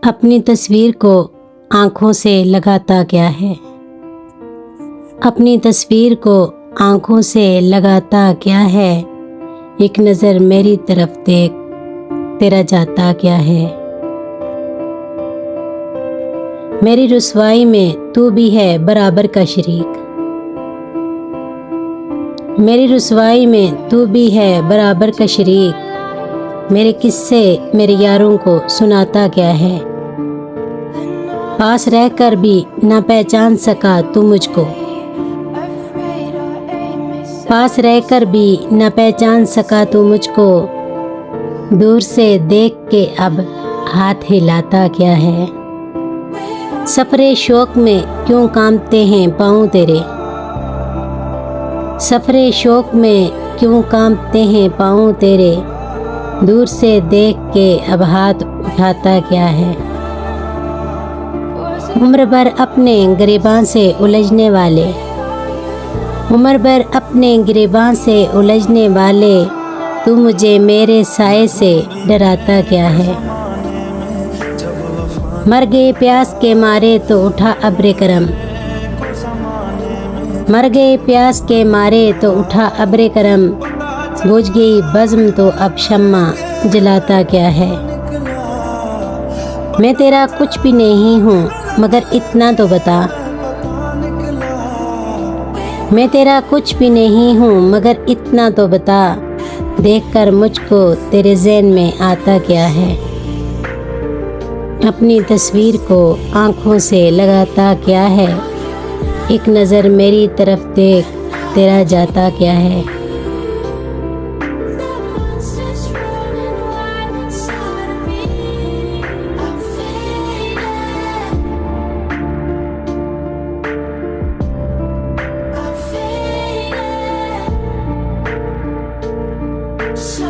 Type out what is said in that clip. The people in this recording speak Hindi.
अपनी तस्वीर को आँखों से लगाता क्या है। अपनी तस्वीर को आँखों से लगाता क्या है। एक नज़र मेरी तरफ देख, तेरा जाता क्या है। मेरी रुसवाई में तू भी है बराबर का शरीक। मेरी रुसवाई में तू भी है बराबर का शरीक। मेरे किस्से मेरे यारों को सुनाता क्या है। पास रहकर भी ना पहचान सका तू मुझको। पास रहकर भी ना पहचान सका तू मुझको। दूर से देख के अब हाथ हिलाता क्या है। सफरे शौक में क्यों कांपते हैं पाँव तेरे। सफरे शौक में क्यों कांपते हैं पाँव तेरे। दूर से देख के अब हाथ उठाता क्या है। उम्र भर अपने गिरेबान से उलझने वाले, उम्र भर अपने गिरेबान से उलझने वाले, तू मुझे मेरे साए से डराता क्या है। मर गए प्यास के मारे तो उठा अब्र करम। मर गए प्यास के मारे तो उठा अब्र करम। बुझ गई बज़्म तो अब शम्मा जलाता क्या है। मैं तेरा कुछ भी नहीं हूँ मगर इतना तो बता। मैं तेरा कुछ भी नहीं हूँ मगर इतना तो बता। देखकर मुझको तेरे ज़हन में आता क्या है। अपनी तस्वीर को आँखों से लगाता क्या है। एक नज़र मेरी तरफ देख, तेरा जाता क्या है। So